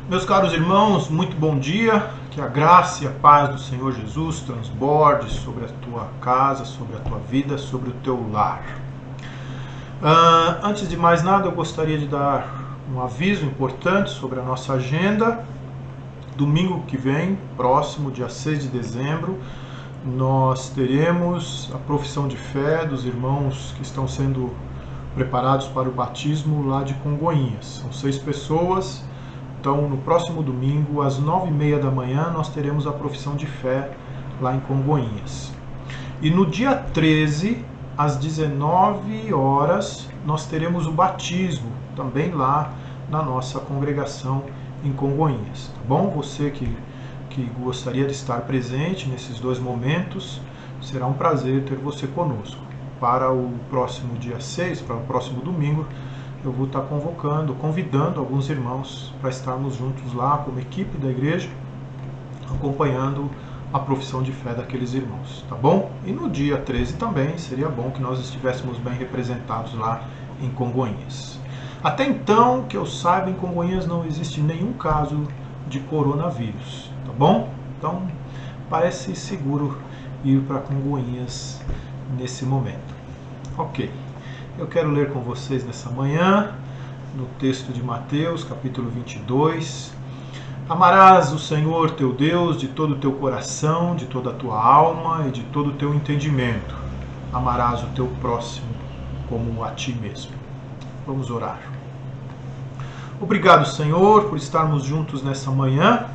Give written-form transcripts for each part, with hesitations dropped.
Meus caros irmãos, muito bom dia. Que a graça e a paz do Senhor Jesus transborde sobre a tua casa, sobre a tua vida, sobre o teu lar. Antes de mais nada, eu gostaria de dar um aviso importante sobre a nossa agenda. Domingo que vem, próximo, dia 6 de dezembro, nós teremos a profissão de fé dos irmãos que estão sendo preparados para o batismo lá de Congonhas. São 6 pessoas. Então, no próximo domingo, às 9h30 da manhã, nós teremos a profissão de fé lá em Congonhas. E no dia 13, às 19 horas, nós teremos o batismo, também lá na nossa congregação em Congonhas. Tá bom? Você que gostaria de estar presente nesses 2 momentos, será um prazer ter você conosco. Para o próximo dia 6, para o próximo domingo, eu vou estar convidando alguns irmãos para estarmos juntos lá como equipe da igreja, acompanhando a profissão de fé daqueles irmãos, tá bom? E no dia 13 também seria bom que nós estivéssemos bem representados lá em Congonhas. Até então, que eu saiba, em Congonhas não existe nenhum caso de coronavírus, tá bom? Então, parece seguro ir para Congonhas nesse momento. Ok. Eu quero ler com vocês nessa manhã, no texto de Mateus, capítulo 22. Amarás o Senhor teu Deus de todo o teu coração, de toda a tua alma e de todo o teu entendimento. Amarás o teu próximo como a ti mesmo. Vamos orar. Obrigado, Senhor, por estarmos juntos nessa manhã,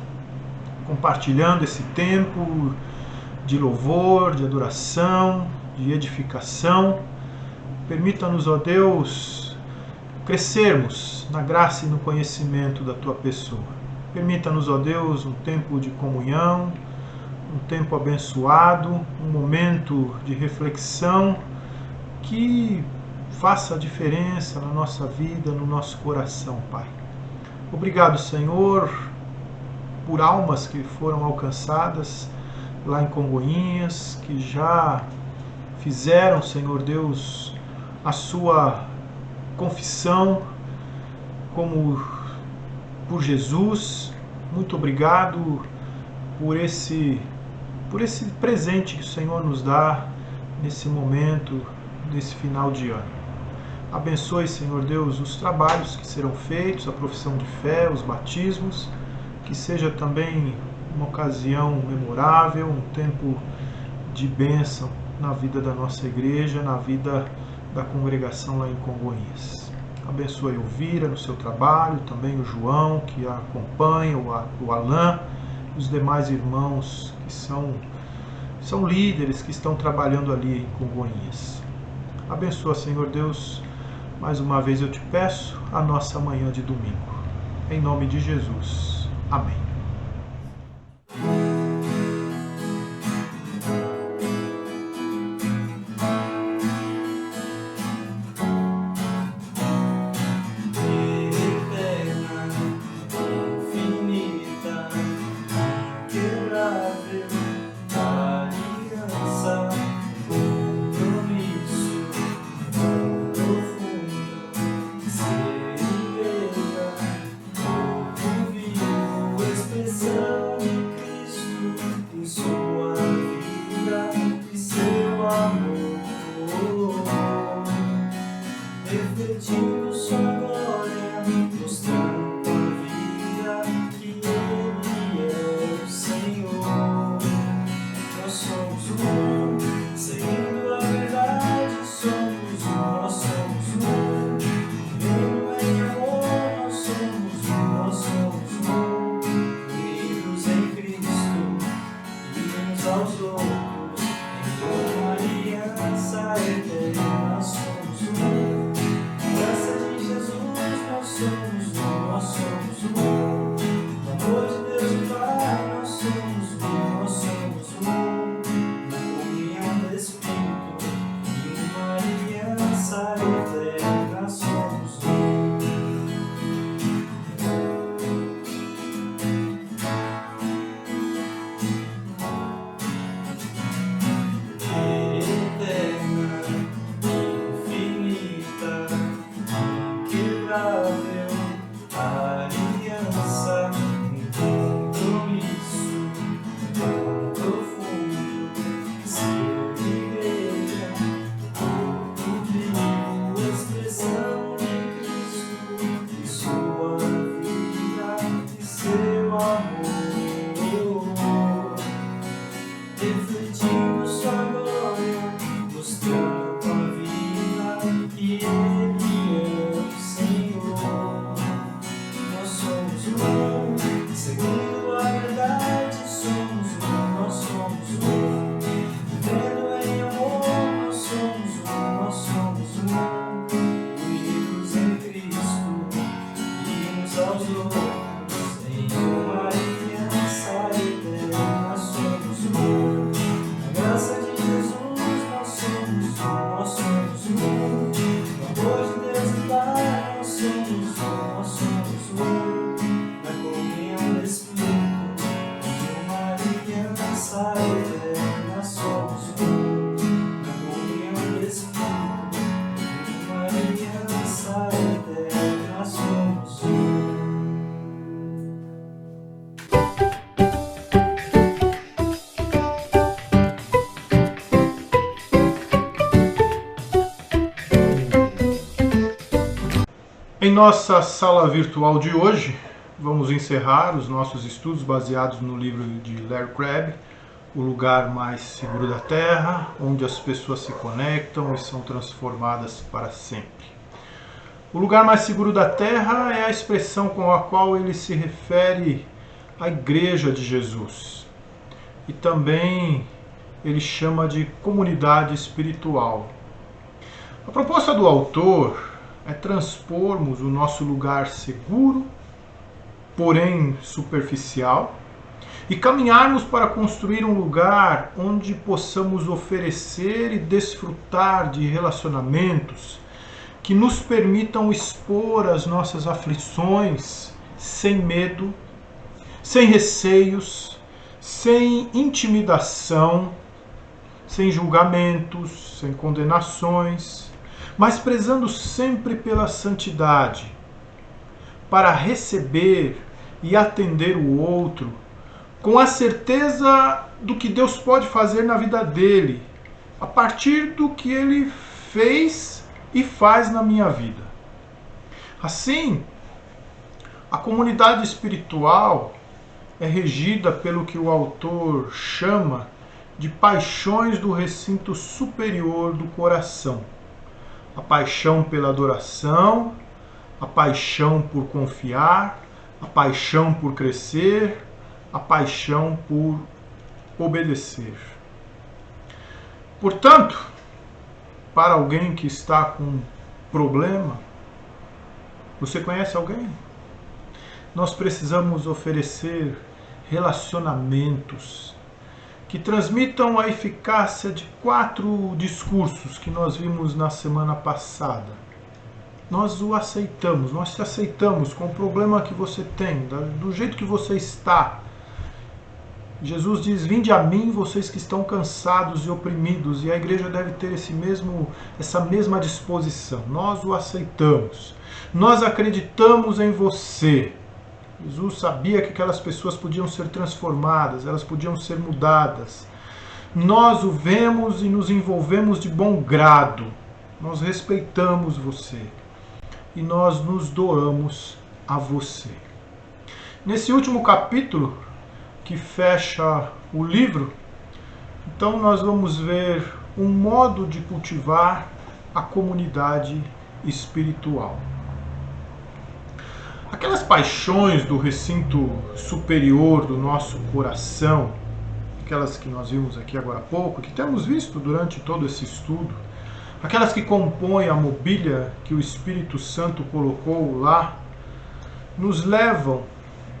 compartilhando esse tempo de louvor, de adoração, de edificação. Permita-nos, ó Deus, crescermos na graça e no conhecimento da Tua pessoa. Permita-nos, ó Deus, um tempo de comunhão, um tempo abençoado, um momento de reflexão que faça a diferença na nossa vida, no nosso coração, Pai. Obrigado, Senhor, por almas que foram alcançadas lá em Congonhas, que já fizeram, Senhor Deus, a sua confissão como por Jesus. Muito obrigado por esse presente que o Senhor nos dá nesse momento, nesse final de ano. Abençoe, Senhor Deus, os trabalhos que serão feitos, a profissão de fé, os batismos, que seja também uma ocasião memorável, um tempo de bênção na vida da nossa igreja, na vida da congregação lá em Congonhas. Abençoe o Vira no seu trabalho, também o João, que a acompanha, o Alain, os demais irmãos que são líderes, que estão trabalhando ali em Congonhas. Abençoa, Senhor Deus, mais uma vez eu te peço, a nossa manhã de domingo. Em nome de Jesus. Amém. Aliança eterna somos um. Graça de Jesus. Em nossa sala virtual de hoje, vamos encerrar os nossos estudos baseados no livro de Larry Crabb, O Lugar Mais Seguro da Terra, onde as pessoas se conectam e são transformadas para sempre. O lugar mais seguro da Terra é a expressão com a qual ele se refere à Igreja de Jesus. E também ele chama de comunidade espiritual. A proposta do autor é transpormos o nosso lugar seguro, porém superficial, e caminharmos para construir um lugar onde possamos oferecer e desfrutar de relacionamentos que nos permitam expor as nossas aflições sem medo, sem receios, sem intimidação, sem julgamentos, sem condenações, mas prezando sempre pela santidade, para receber e atender o outro com a certeza do que Deus pode fazer na vida dele, a partir do que ele fez e faz na minha vida. Assim, a comunidade espiritual é regida pelo que o autor chama de paixões do recinto superior do coração. A paixão pela adoração, a paixão por confiar, a paixão por crescer, a paixão por obedecer. Portanto, para alguém que está com problema, você conhece alguém? Nós precisamos oferecer relacionamentos que transmitam a eficácia de 4 discursos que nós vimos na semana passada. Nós o aceitamos, nós te aceitamos com o problema que você tem, do jeito que você está. Jesus diz: vinde a mim, vocês que estão cansados e oprimidos, e a igreja deve ter essa mesma disposição. Nós o aceitamos, nós acreditamos em você. Jesus sabia que aquelas pessoas podiam ser transformadas, elas podiam ser mudadas. Nós o vemos e nos envolvemos de bom grado. Nós respeitamos você e nós nos doamos a você. Nesse último capítulo, que fecha o livro, então nós vamos ver um modo de cultivar a comunidade espiritual. Aquelas paixões do recinto superior do nosso coração, aquelas que nós vimos aqui agora há pouco, que temos visto durante todo esse estudo, aquelas que compõem a mobília que o Espírito Santo colocou lá, nos levam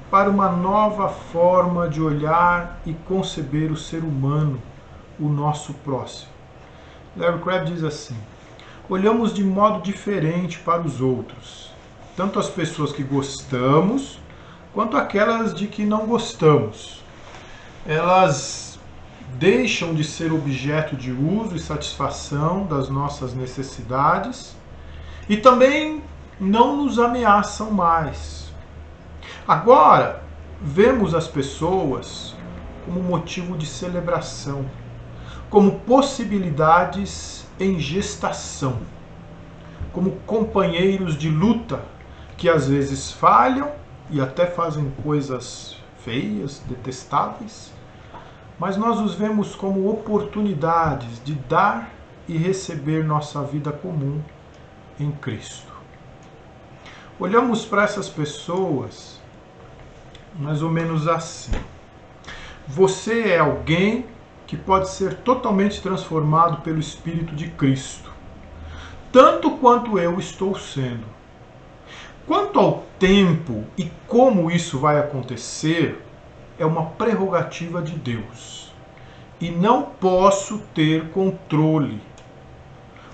para uma nova forma de olhar e conceber o ser humano, o nosso próximo. Larry Crabb diz assim: olhamos de modo diferente para os outros, tanto as pessoas que gostamos, quanto aquelas de que não gostamos. Elas deixam de ser objeto de uso e satisfação das nossas necessidades e também não nos ameaçam mais. Agora, vemos as pessoas como motivo de celebração, como possibilidades em gestação, como companheiros de luta que às vezes falham e até fazem coisas feias, detestáveis, mas nós os vemos como oportunidades de dar e receber nossa vida comum em Cristo. Olhamos para essas pessoas mais ou menos assim: você é alguém que pode ser totalmente transformado pelo Espírito de Cristo, tanto quanto eu estou sendo. Quanto ao tempo e como isso vai acontecer, é uma prerrogativa de Deus. E não posso ter controle.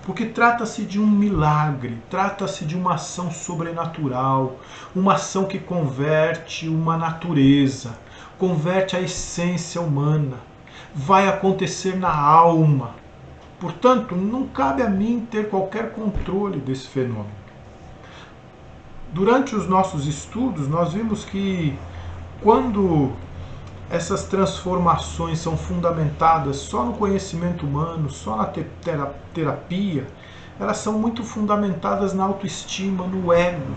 Porque trata-se de um milagre, trata-se de uma ação sobrenatural, uma ação que converte uma natureza, converte a essência humana, vai acontecer na alma. Portanto, não cabe a mim ter qualquer controle desse fenômeno. Durante os nossos estudos, nós vimos que quando essas transformações são fundamentadas só no conhecimento humano, só na terapia, elas são muito fundamentadas na autoestima, no ego.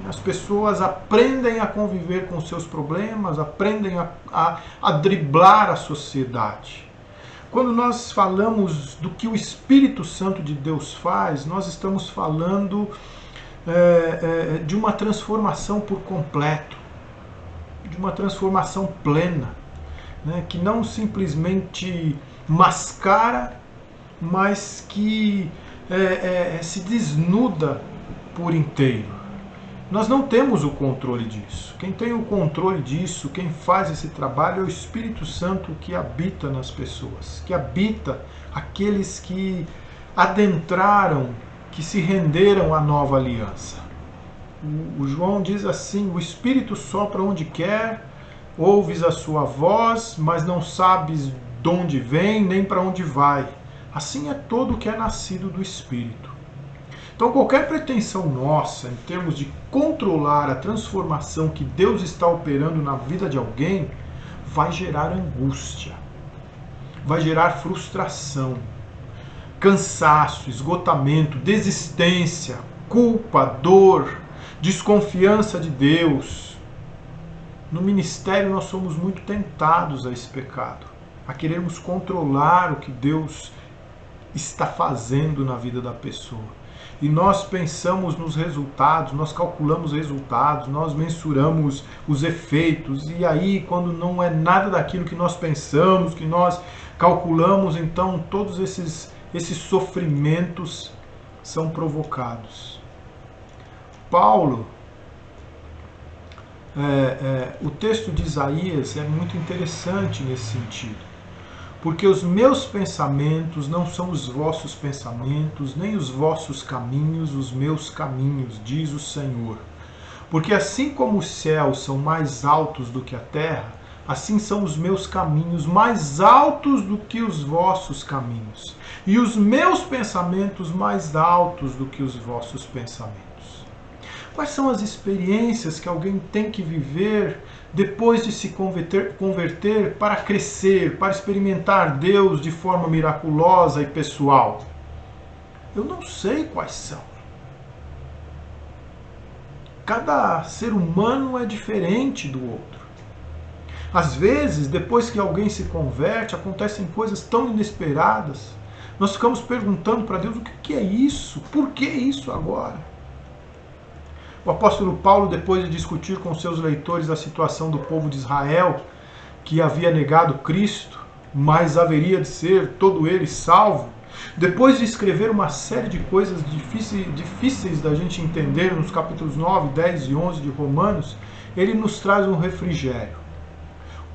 As pessoas aprendem a conviver com seus problemas, aprendem a driblar a sociedade. Quando nós falamos do que o Espírito Santo de Deus faz, nós estamos falando de uma transformação por completo, de uma transformação plena, né, que não simplesmente mascara, mas que se desnuda por inteiro. Nós não temos o controle disso. Quem tem o controle disso, quem faz esse trabalho é o Espírito Santo que habita nas pessoas, que habita aqueles que adentraram, que se renderam à nova aliança. O João diz assim: o Espírito sopra onde quer, ouves a sua voz, mas não sabes de onde vem nem para onde vai. Assim é todo o que é nascido do Espírito. Então qualquer pretensão nossa em termos de controlar a transformação que Deus está operando na vida de alguém vai gerar angústia, vai gerar frustração, cansaço, esgotamento, desistência, culpa, dor, desconfiança de Deus. No ministério nós somos muito tentados a esse pecado, a querermos controlar o que Deus está fazendo na vida da pessoa. E nós pensamos nos resultados, nós calculamos resultados, nós mensuramos os efeitos, e aí quando não é nada daquilo que nós pensamos, que nós calculamos, então todos esses sofrimentos são provocados. Paulo, o texto de Isaías é muito interessante nesse sentido. Porque os meus pensamentos não são os vossos pensamentos, nem os vossos caminhos, os meus caminhos, diz o Senhor. Porque assim como os céus são mais altos do que a terra, assim são os meus caminhos mais altos do que os vossos caminhos, e os meus pensamentos mais altos do que os vossos pensamentos. Quais são as experiências que alguém tem que viver depois de se converter para crescer, para experimentar Deus de forma miraculosa e pessoal? Eu não sei quais são. Cada ser humano é diferente do outro. Às vezes, depois que alguém se converte, acontecem coisas tão inesperadas. Nós ficamos perguntando para Deus: o que é isso? Por que isso agora? O apóstolo Paulo, depois de discutir com seus leitores a situação do povo de Israel, que havia negado Cristo, mas haveria de ser todo ele salvo, depois de escrever uma série de coisas difíceis da gente entender nos capítulos 9, 10 e 11 de Romanos, ele nos traz um refrigério.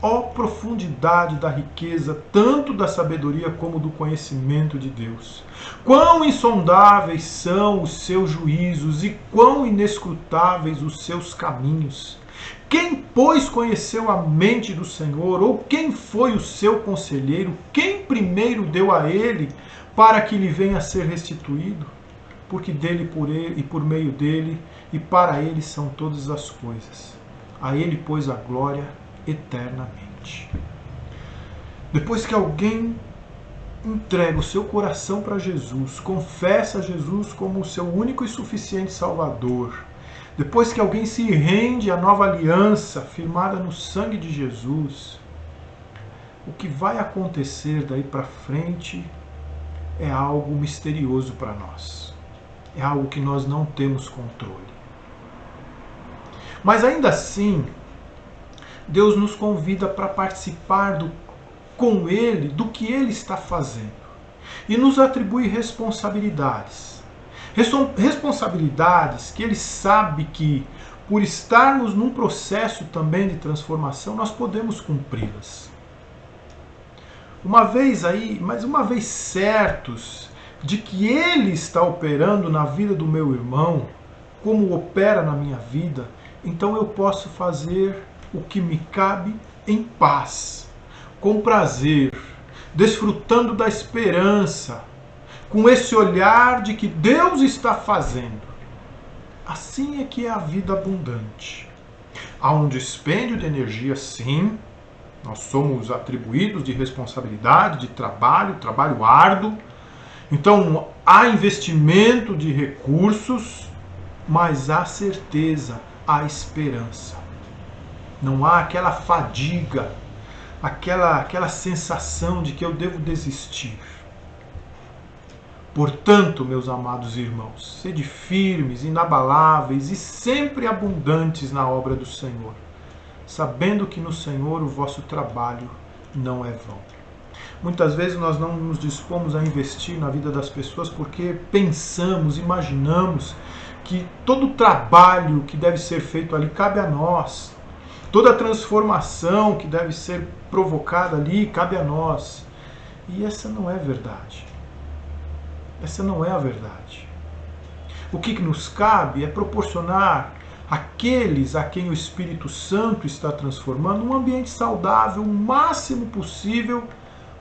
Ó profundidade da riqueza, tanto da sabedoria como do conhecimento de Deus! Quão insondáveis são os seus juízos e quão inescrutáveis os seus caminhos! Quem, pois, conheceu a mente do Senhor? Ou quem foi o seu conselheiro? Quem primeiro deu a ele para que lhe venha a ser restituído? Porque dele, por ele e por meio dele e para ele são todas as coisas. A ele, pois, a glória eternamente. Depois que alguém entrega o seu coração para Jesus, confessa Jesus como o seu único e suficiente Salvador, depois que alguém se rende à nova aliança firmada no sangue de Jesus, o que vai acontecer daí para frente é algo misterioso para nós. É algo que nós não temos controle. Mas ainda assim, Deus nos convida para participar com Ele do que Ele está fazendo. E nos atribui responsabilidades. Responsabilidades que ele sabe que, por estarmos num processo também de transformação, nós podemos cumpri-las. Uma vez certos de que ele está operando na vida do meu irmão, como opera na minha vida, então eu posso fazer o que me cabe em paz, com prazer, desfrutando da esperança, com esse olhar de que Deus está fazendo. Assim é que é a vida abundante. Há um dispêndio de energia, sim. Nós somos atribuídos de responsabilidade, de trabalho árduo. Então, há investimento de recursos, mas há certeza, há esperança. Não há aquela fadiga, aquela sensação de que eu devo desistir. Portanto, meus amados irmãos, sede firmes, inabaláveis e sempre abundantes na obra do Senhor, sabendo que no Senhor o vosso trabalho não é vão. Muitas vezes nós não nos dispomos a investir na vida das pessoas porque pensamos, imaginamos que todo o trabalho que deve ser feito ali cabe a nós. Toda a transformação que deve ser provocada ali cabe a nós. E essa não é verdade. Essa não é a verdade. O que nos cabe é proporcionar àqueles a quem o Espírito Santo está transformando um ambiente saudável o máximo possível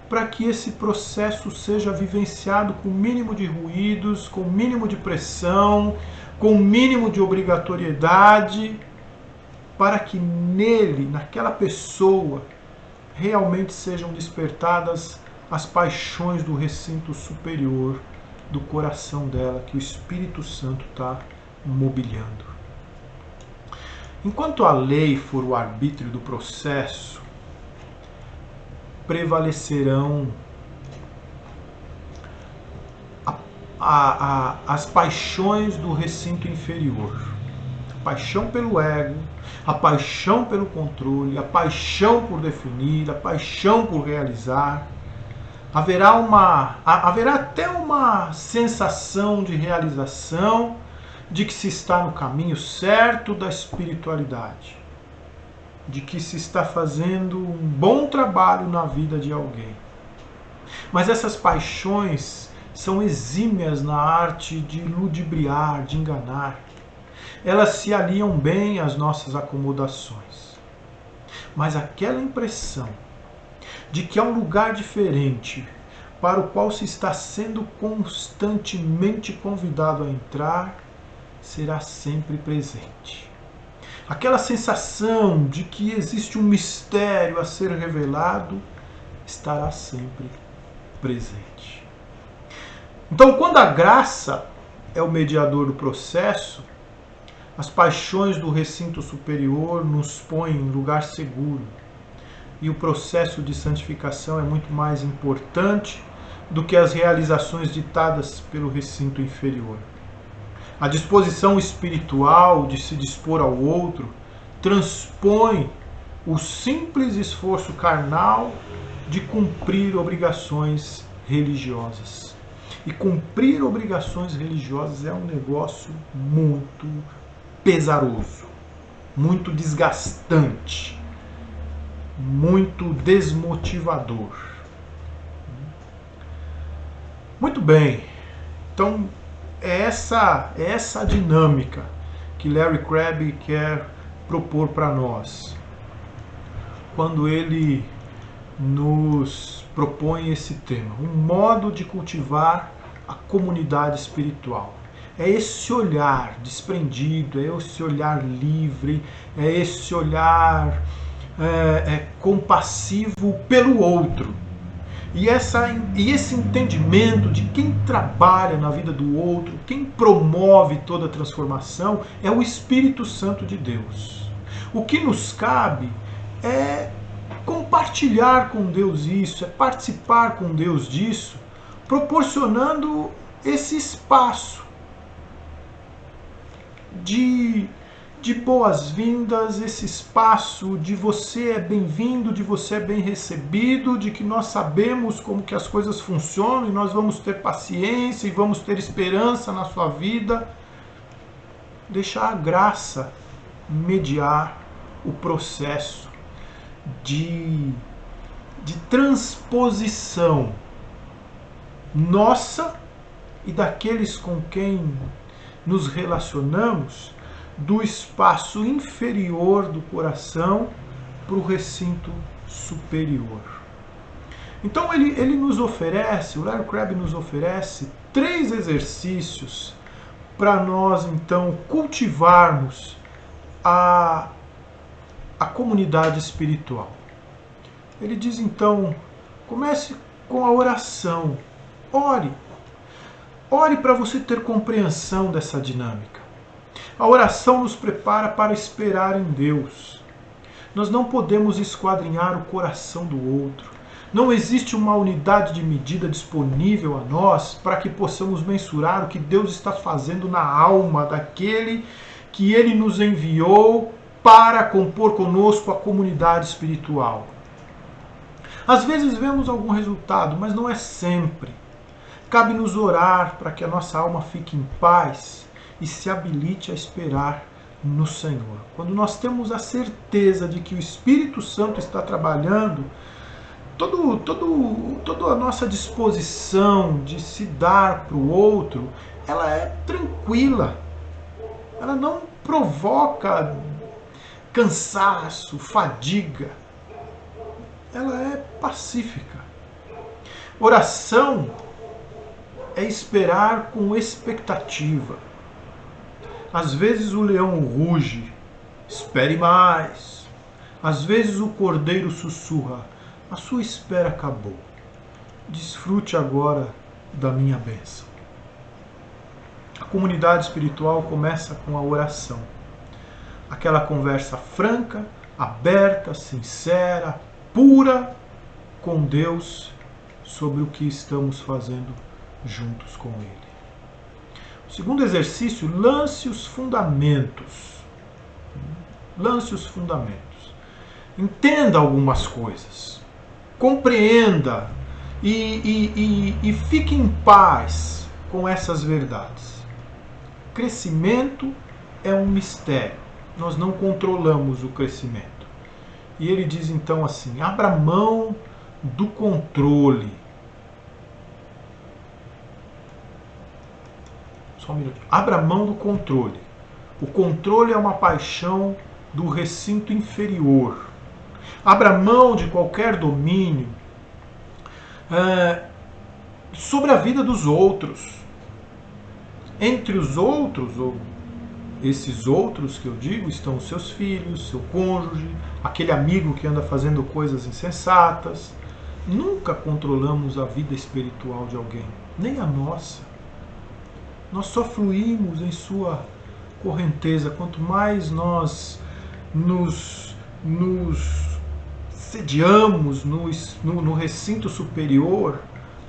para que esse processo seja vivenciado com o mínimo de ruídos, com o mínimo de pressão, com o mínimo de obrigatoriedade, para que nele, naquela pessoa, realmente sejam despertadas as paixões do recinto superior do coração dela, que o Espírito Santo está mobiliando. Enquanto a lei for o arbítrio do processo, prevalecerão as paixões do recinto inferior. A paixão pelo ego, a paixão pelo controle, a paixão por definir, a paixão por realizar. Haverá até uma sensação de realização, de que se está no caminho certo da espiritualidade, de que se está fazendo um bom trabalho na vida de alguém. Mas essas paixões são exímias na arte de ludibriar, de enganar. Elas se aliam bem às nossas acomodações. Mas aquela impressão de que há um lugar diferente para o qual se está sendo constantemente convidado a entrar, será sempre presente. Aquela sensação de que existe um mistério a ser revelado estará sempre presente. Então, quando a graça é o mediador do processo, as paixões do recinto superior nos põem em lugar seguro. E o processo de santificação é muito mais importante do que as realizações ditadas pelo recinto inferior. A disposição espiritual de se dispor ao outro transpõe o simples esforço carnal de cumprir obrigações religiosas. E cumprir obrigações religiosas é um negócio muito pesaroso, muito desgastante, muito desmotivador. Muito bem, então é essa dinâmica que Larry Crabb quer propor para nós, quando ele nos propõe esse tema, um modo de cultivar a comunidade espiritual. É esse olhar desprendido, é esse olhar livre, é esse olhar compassivo pelo outro. E esse entendimento de quem trabalha na vida do outro, quem promove toda a transformação, é o Espírito Santo de Deus. O que nos cabe é compartilhar com Deus isso, é participar com Deus disso, proporcionando esse espaço de de boas-vindas, esse espaço de você é bem-vindo, de você é bem recebido, de que nós sabemos como que as coisas funcionam e nós vamos ter paciência e vamos ter esperança na sua vida. Deixar a graça mediar o processo de transposição nossa e daqueles com quem nos relacionamos do espaço inferior do coração para o recinto superior. Então ele nos oferece, o Larry Crabb nos oferece 3 exercícios para nós então cultivarmos a comunidade espiritual. Ele diz então, comece com a oração. Ore. Ore para você ter compreensão dessa dinâmica. A oração nos prepara para esperar em Deus. Nós não podemos esquadrinhar o coração do outro. Não existe uma unidade de medida disponível a nós para que possamos mensurar o que Deus está fazendo na alma daquele que Ele nos enviou para compor conosco a comunidade espiritual. Às vezes vemos algum resultado, mas não é sempre. Cabe-nos orar para que a nossa alma fique em paz e se habilite a esperar no Senhor. Quando nós temos a certeza de que o Espírito Santo está trabalhando, toda a nossa disposição de se dar para o outro, ela é tranquila. Ela não provoca cansaço, fadiga. Ela é pacífica. Oração é esperar com expectativa. Às vezes o leão ruge, espere mais. Às vezes o cordeiro sussurra, a sua espera acabou. Desfrute agora da minha bênção. A comunidade espiritual começa com a oração. Aquela conversa franca, aberta, sincera, pura com Deus sobre o que estamos fazendo juntos com Ele. O segundo exercício, lance os fundamentos. Lance os fundamentos. Entenda algumas coisas. Compreenda e fique em paz com essas verdades. Crescimento é um mistério. Nós não controlamos o crescimento. E ele diz então assim, abra mão do controle. Só um minuto. Abra mão do controle. O controle é uma paixão do recinto inferior. Abra mão de qualquer domínio sobre a vida dos outros. Entre os outros, ou esses outros que eu digo, estão os seus filhos, seu cônjuge, aquele amigo que anda fazendo coisas insensatas. Nunca controlamos a vida espiritual de alguém, nem a nossa. Nós só fluímos em sua correnteza. Quanto mais nós nos sediamos no recinto superior,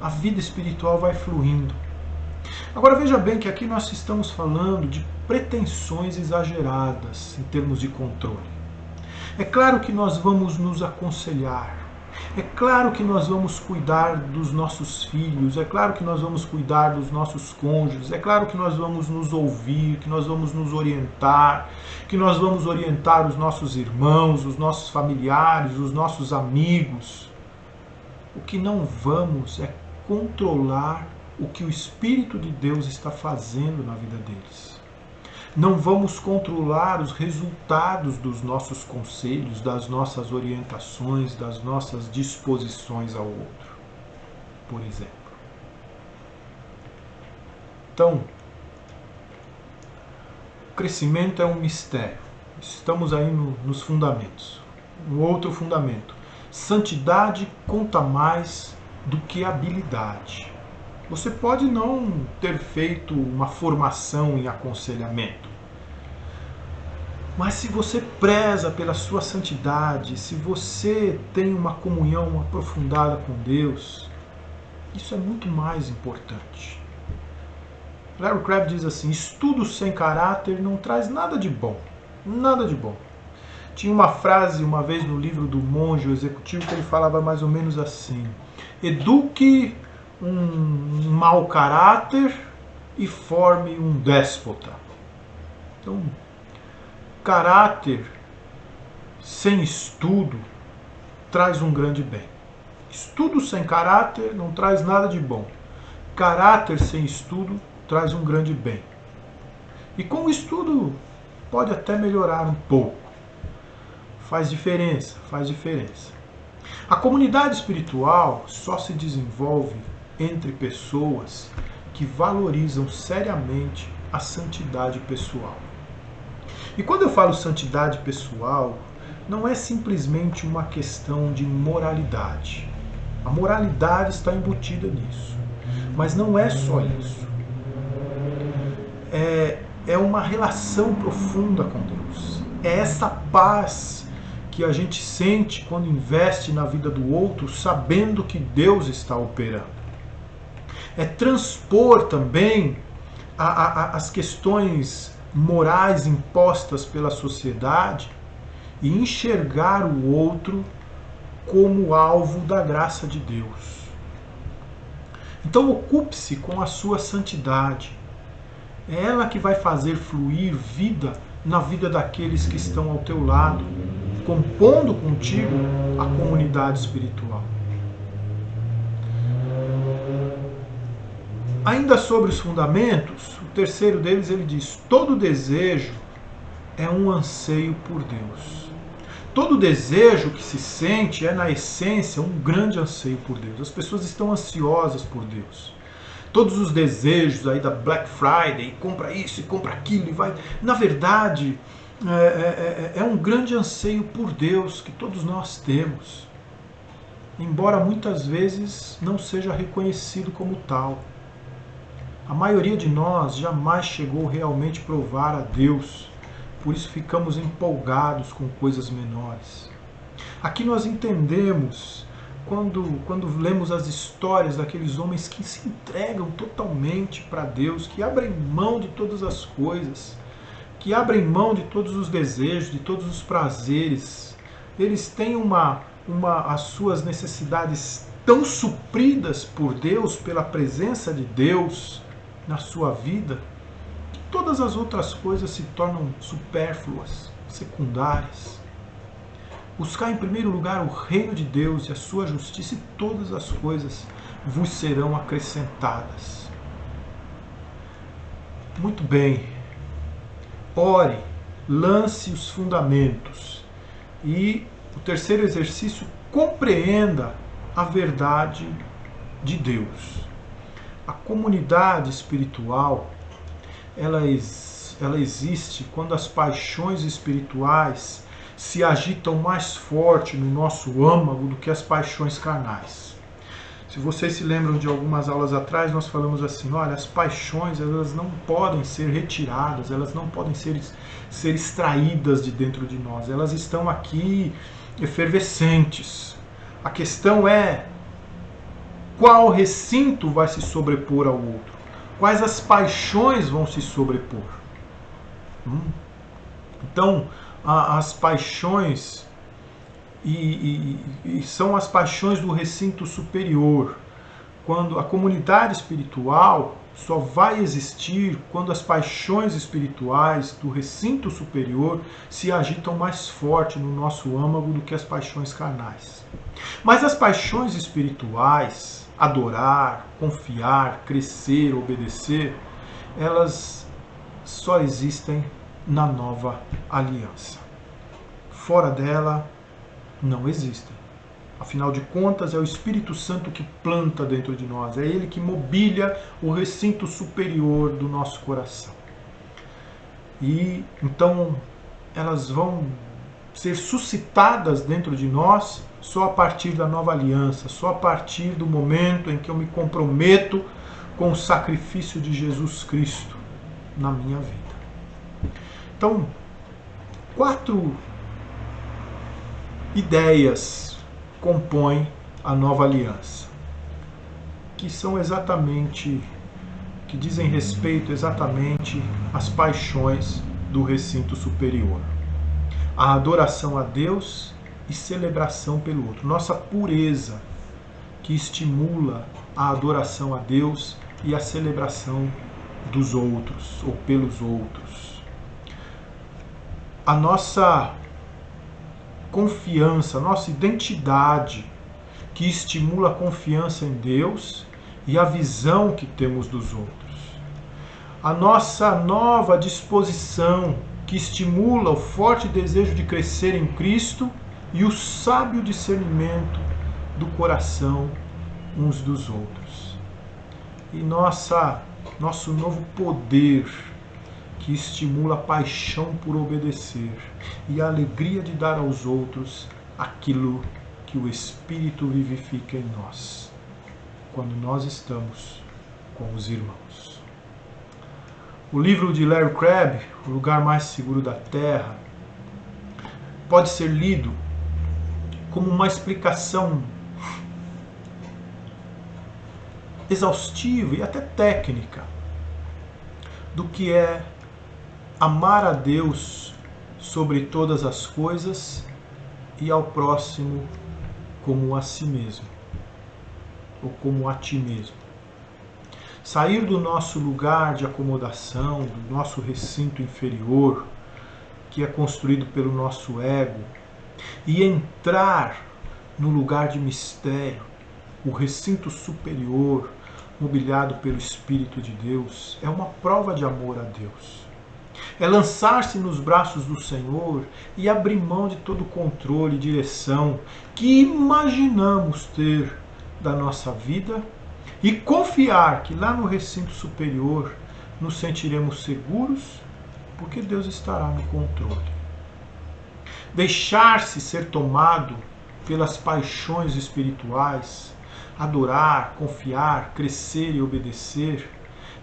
a vida espiritual vai fluindo. Agora veja bem que aqui nós estamos falando de pretensões exageradas em termos de controle. É claro que nós vamos nos aconselhar. É claro que nós vamos cuidar dos nossos filhos, é claro que nós vamos cuidar dos nossos cônjuges, é claro que nós vamos nos ouvir, que nós vamos nos orientar, que nós vamos orientar os nossos irmãos, os nossos familiares, os nossos amigos. O que não vamos é controlar o que o Espírito de Deus está fazendo na vida deles. Não vamos controlar os resultados dos nossos conselhos, das nossas orientações, das nossas disposições ao outro, por exemplo. Então, o crescimento é um mistério. Estamos aí nos fundamentos. Um outro fundamento. Santidade conta mais do que habilidade. Você pode não ter feito uma formação em aconselhamento, mas se você preza pela sua santidade, se você tem uma comunhão aprofundada com Deus, isso é muito mais importante. Larry Crabb diz assim, estudo sem caráter não traz nada de bom. Nada de bom. Tinha uma frase uma vez no livro do Monge, o Executivo, que ele falava mais ou menos assim: eduque um mau caráter e forme um déspota. Então, caráter sem estudo traz um grande bem. Estudo sem caráter não traz nada de bom. Caráter sem estudo traz um grande bem. E com o estudo pode até melhorar um pouco. Faz diferença, faz diferença. A comunidade espiritual só se desenvolve entre pessoas que valorizam seriamente a santidade pessoal. E quando eu falo santidade pessoal, não é simplesmente uma questão de moralidade. A moralidade está embutida nisso. Mas não é só isso. É uma relação profunda com Deus. É essa paz que a gente sente quando investe na vida do outro, sabendo que Deus está operando. É transpor também as questões morais impostas pela sociedade e enxergar o outro como alvo da graça de Deus. Então ocupe-se com a sua santidade. É ela que vai fazer fluir vida na vida daqueles que estão ao teu lado, compondo contigo a comunidade espiritual. Ainda sobre os fundamentos, o terceiro deles ele diz: todo desejo é um anseio por Deus. Todo desejo que se sente é, na essência, um grande anseio por Deus. As pessoas estão ansiosas por Deus. Todos os desejos aí da Black Friday, compra isso e compra aquilo, e vai. Na verdade, é um grande anseio por Deus que todos nós temos. Embora muitas vezes não seja reconhecido como tal. A maioria de nós jamais chegou realmente a provar a Deus. Por isso ficamos empolgados com coisas menores. Aqui nós entendemos, quando lemos as histórias daqueles homens que se entregam totalmente para Deus, que abrem mão de todas as coisas, que abrem mão de todos os desejos, de todos os prazeres. Eles têm as suas necessidades tão supridas por Deus, pela presença de Deus na sua vida, todas as outras coisas se tornam supérfluas, secundárias. Buscar em primeiro lugar o reino de Deus e a sua justiça, e todas as coisas vos serão acrescentadas. Muito bem. Ore, lance os fundamentos. E o terceiro exercício, compreenda a verdade de Deus. A comunidade espiritual ela existe quando as paixões espirituais se agitam mais forte no nosso âmago do que as paixões carnais. Se vocês se lembram de algumas aulas atrás, nós falamos assim: olha, as paixões elas não podem ser retiradas, elas não podem ser extraídas de dentro de nós, elas estão aqui efervescentes. A questão é qual recinto vai se sobrepor ao outro. Quais as paixões vão se sobrepor? Então, as paixões e são as paixões do recinto superior. Quando a comunidade espiritual só vai existir quando as paixões espirituais do recinto superior se agitam mais forte no nosso âmago do que as paixões carnais. Mas as paixões espirituais, adorar, confiar, crescer, obedecer, elas só existem na nova aliança. Fora dela, não existem. Afinal de contas, é o Espírito Santo que planta dentro de nós, é ele que mobília o recinto superior do nosso coração. E então elas vão ser suscitadas dentro de nós só a partir da nova aliança, só a partir do momento em que eu me comprometo com o sacrifício de Jesus Cristo na minha vida. Então, 4 ideias compõem a nova aliança, que são exatamente, que dizem respeito exatamente às paixões do recinto superior. a adoração a Deus e celebração pelo outro. Nossa pureza, que estimula a adoração a Deus e a celebração dos outros ou pelos outros. A nossa confiança, a nossa identidade, que estimula a confiança em Deus e a visão que temos dos outros. A nossa nova disposição, que estimula o forte desejo de crescer em Cristo e o sábio discernimento do coração uns dos outros. E nosso novo poder, que estimula a paixão por obedecer e a alegria de dar aos outros aquilo que o Espírito vivifica em nós, quando nós estamos com os irmãos. O livro de Larry Crabb, O Lugar Mais Seguro da Terra, pode ser lido como uma explicação exaustiva e até técnica do que é amar a Deus sobre todas as coisas e ao próximo como a si mesmo, ou como a ti mesmo. Sair do nosso lugar de acomodação, do nosso recinto inferior, que é construído pelo nosso ego, e entrar no lugar de mistério, o recinto superior, mobiliado pelo Espírito de Deus, é uma prova de amor a Deus. É lançar-se nos braços do Senhor e abrir mão de todo o controle e direção que imaginamos ter da nossa vida e confiar que lá no recinto superior nos sentiremos seguros porque Deus estará no controle. Deixar-se ser tomado pelas paixões espirituais, adorar, confiar, crescer e obedecer,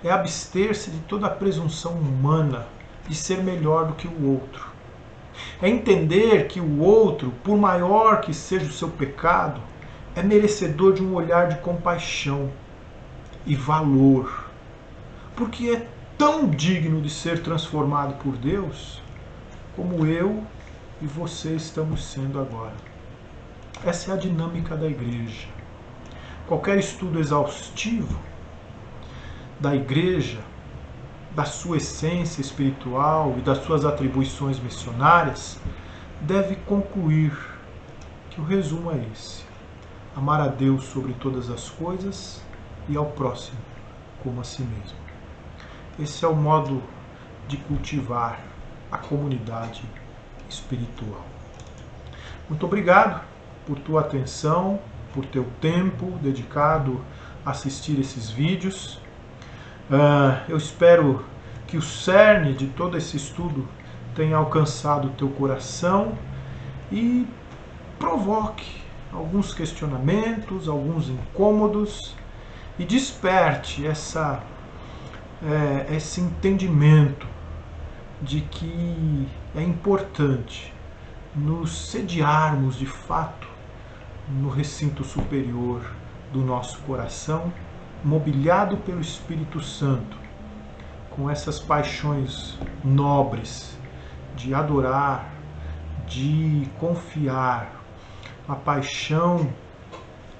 é abster-se de toda a presunção humana de ser melhor do que o outro. É entender que o outro, por maior que seja o seu pecado, é merecedor de um olhar de compaixão e valor, porque é tão digno de ser transformado por Deus como eu e você estamos sendo agora. Essa é a dinâmica da igreja. Qualquer estudo exaustivo da igreja, da sua essência espiritual e das suas atribuições missionárias, deve concluir que o resumo é esse: amar a Deus sobre todas as coisas e ao próximo como a si mesmo. Esse é o modo de cultivar a comunidade espiritual. Muito obrigado por tua atenção, por teu tempo dedicado a assistir esses vídeos. Eu espero que o cerne de todo esse estudo tenha alcançado o teu coração e provoque alguns questionamentos, alguns incômodos e desperte esse entendimento de que é importante nos sediarmos de fato no recinto superior do nosso coração, mobiliado pelo Espírito Santo, com essas paixões nobres de adorar, de confiar, a paixão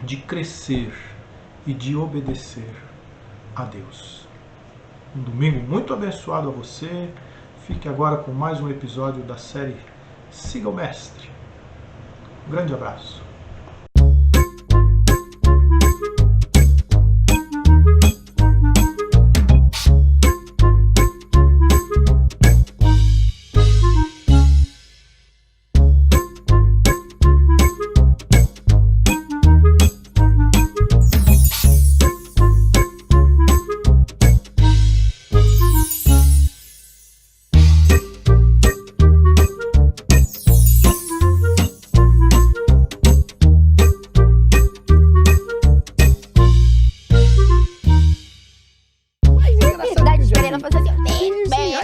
de crescer e de obedecer a Deus. Um domingo muito abençoado a você. Fique agora com mais um episódio da série Siga o Mestre. Um grande abraço.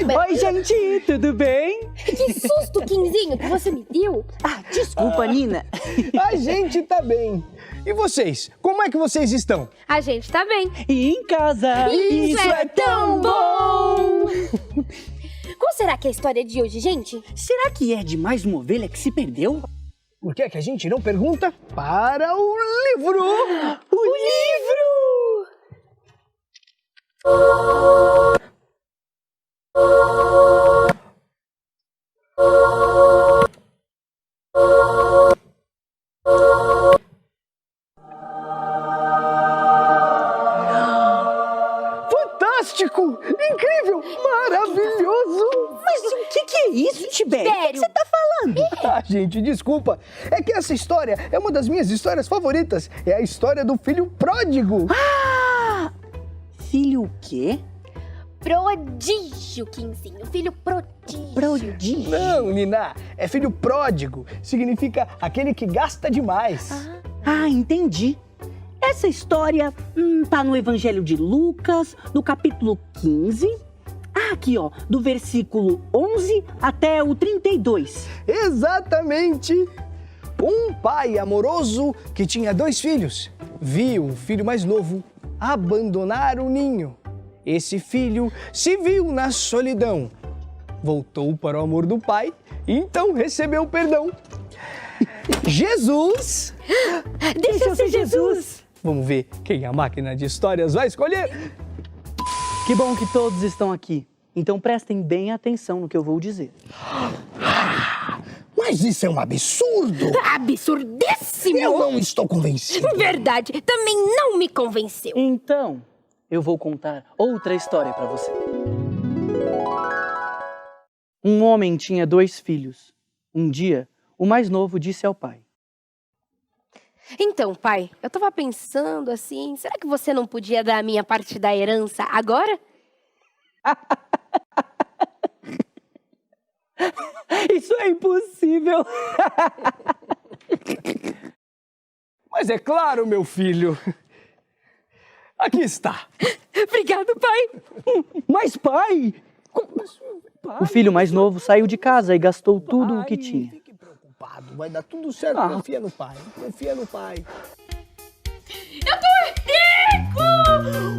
Oi, gente, tudo bem? Que susto, Quinzinho, que você me deu. Ah, desculpa, Nina. A gente tá bem. E vocês? Como é que vocês estão? A gente tá bem. E em casa? Isso é tão bom! Qual será que é a história de hoje, gente? Será que é de mais uma ovelha que se perdeu? Por que é que a gente não pergunta para o livro? O livro! Fantástico! Incrível! Maravilhoso! Mas o que é isso, Tibério? O que Sério? você tá falando? Ah, gente, desculpa. É que essa história é uma das minhas histórias favoritas. É a história do filho pródigo. Ah! Filho o quê? Prodígio, Quinzinho. Filho prodígio. Prodígio. Não, Nina, é filho pródigo. Significa aquele que gasta demais. Ah, entendi. Essa história tá no Evangelho de Lucas, no capítulo 15. Ah, aqui, ó, do versículo 11 até o 32. Exatamente! Um pai amoroso que tinha 2 filhos viu o filho mais novo abandonar o ninho. Esse filho se viu na solidão, voltou para o amor do pai e então recebeu perdão. Jesus! Deixa eu ser Jesus. Vamos ver quem a máquina de histórias vai escolher. Que bom que todos estão aqui. Então prestem bem atenção no que eu vou dizer. Mas isso é um absurdo! Absurdíssimo! Eu não estou convencido. Verdade, também não me convenceu. Então, eu vou contar outra história para você. Um homem tinha 2 filhos. Um dia, o mais novo disse ao pai: Então, pai, eu tava pensando assim, será que você não podia dar a minha parte da herança agora? Isso é impossível. Mas é claro, meu filho. Aqui está. Obrigado, pai. Mas pai... O filho mais novo saiu de casa e gastou tudo o que tinha. Fique preocupado, vai dar tudo certo. Confia no pai. Confia no pai. Eu tô rico!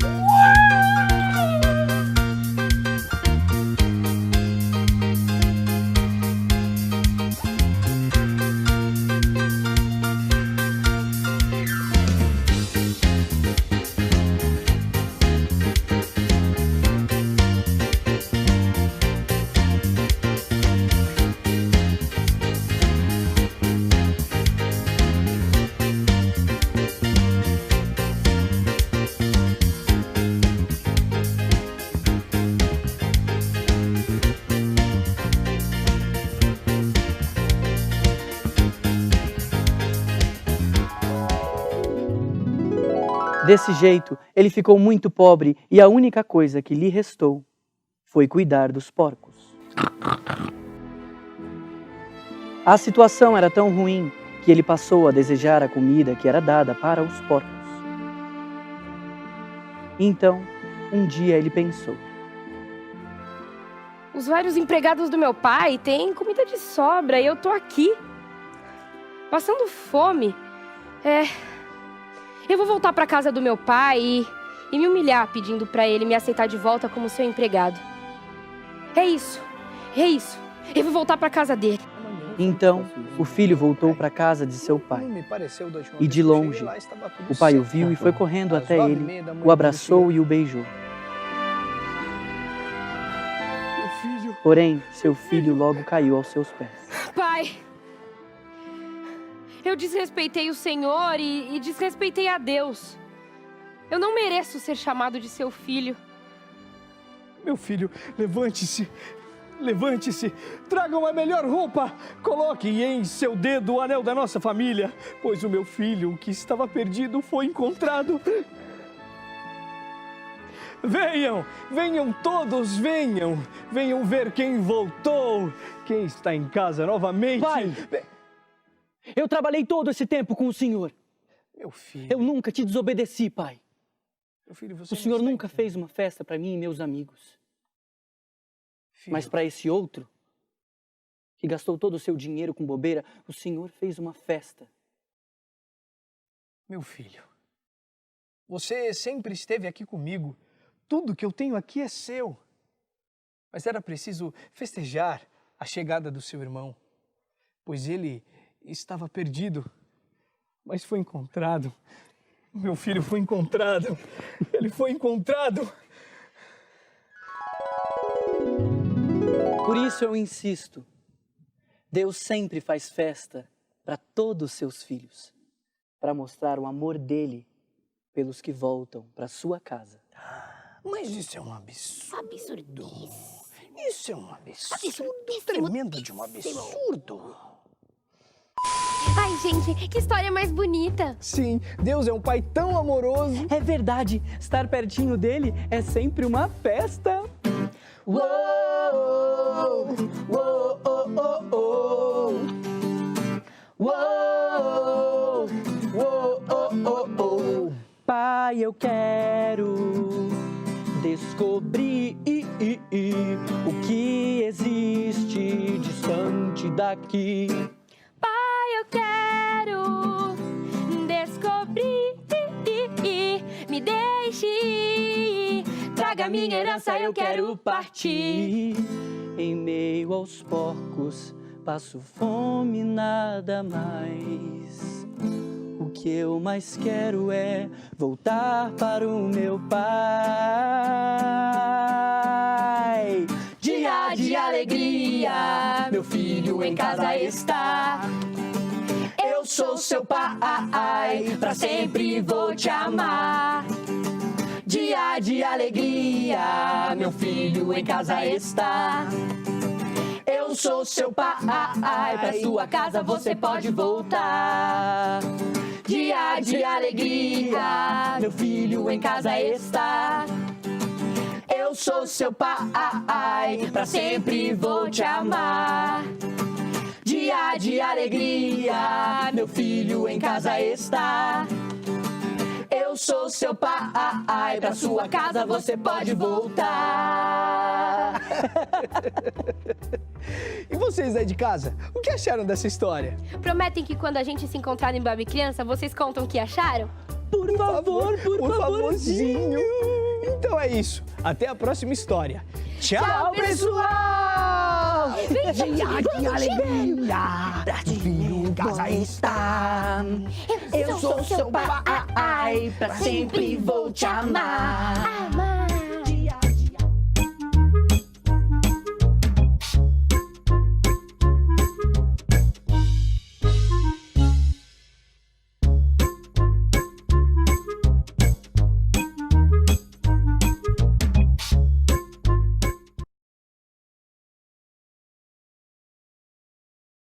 Desse jeito, ele ficou muito pobre e a única coisa que lhe restou foi cuidar dos porcos. A situação era tão ruim que ele passou a desejar a comida que era dada para os porcos. Então, um dia ele pensou: Os vários empregados do meu pai têm comida de sobra e eu tô aqui, passando fome. Eu vou voltar pra casa do meu pai e me humilhar pedindo pra ele me aceitar de volta como seu empregado. É isso. Eu vou voltar pra casa dele. Então, o filho voltou para a casa de seu pai. E de longe, o pai o viu e foi correndo até ele, o abraçou e o beijou. Porém, seu filho logo caiu aos seus pés. Pai, eu desrespeitei o Senhor e desrespeitei a Deus. Eu não mereço ser chamado de seu filho. Meu filho, levante-se. Levante-se, traga uma melhor roupa, coloque em seu dedo o anel da nossa família, pois o meu filho, que estava perdido, foi encontrado. Venham todos, venham ver quem voltou, quem está em casa novamente. Pai, eu trabalhei todo esse tempo com o Senhor. Meu filho. Eu nunca te desobedeci, pai. Meu filho, você O Senhor não está nunca fez uma festa para mim e meus amigos. Filho. Mas para esse outro, que gastou todo o seu dinheiro com bobeira, o Senhor fez uma festa. Meu filho, você sempre esteve aqui comigo. Tudo que eu tenho aqui é seu. Mas era preciso festejar a chegada do seu irmão, pois ele estava perdido, mas foi encontrado. Meu filho foi encontrado. Ele foi encontrado. Por isso eu insisto, Deus sempre faz festa para todos os seus filhos, para mostrar o amor dele pelos que voltam para sua casa. Mas isso é um absurdo. Absurdíssimo. Isso é um absurdo tremendo de um absurdo. Ai, gente, que história mais bonita. Sim, Deus é um pai tão amoroso. É verdade, estar pertinho dele é sempre uma festa. Uou, uou, oh, oh, oh. Uou, uou, oh, oh, oh. Pai, eu quero descobrir o que existe distante daqui. Pai, eu quero descobrir. Me deixe ir. Traga minha herança, eu quero partir. Em meio aos porcos, passo fome, nada mais. O que eu mais quero é voltar para o meu pai. Dia de alegria, meu filho em casa está. Eu sou seu pai, pra sempre vou te amar. Dia de alegria, meu filho em casa está. Eu sou seu pai, pra sua casa você pode voltar. Dia de alegria, meu filho em casa está. Eu sou seu pai, pra sempre vou te amar. Dia de alegria, meu filho em casa está. Eu sou seu pai, pra sua casa você pode voltar. E vocês aí de casa, o que acharam dessa história? Prometem que quando a gente se encontrar em Babi Criança, vocês contam o que acharam? Por favor, por favorzinho. Então é isso. Até a próxima história. Tchau, pessoal! Dia de alegria, filho em casa está. Eu sou seu pai, pra sempre vou te amar. Amar.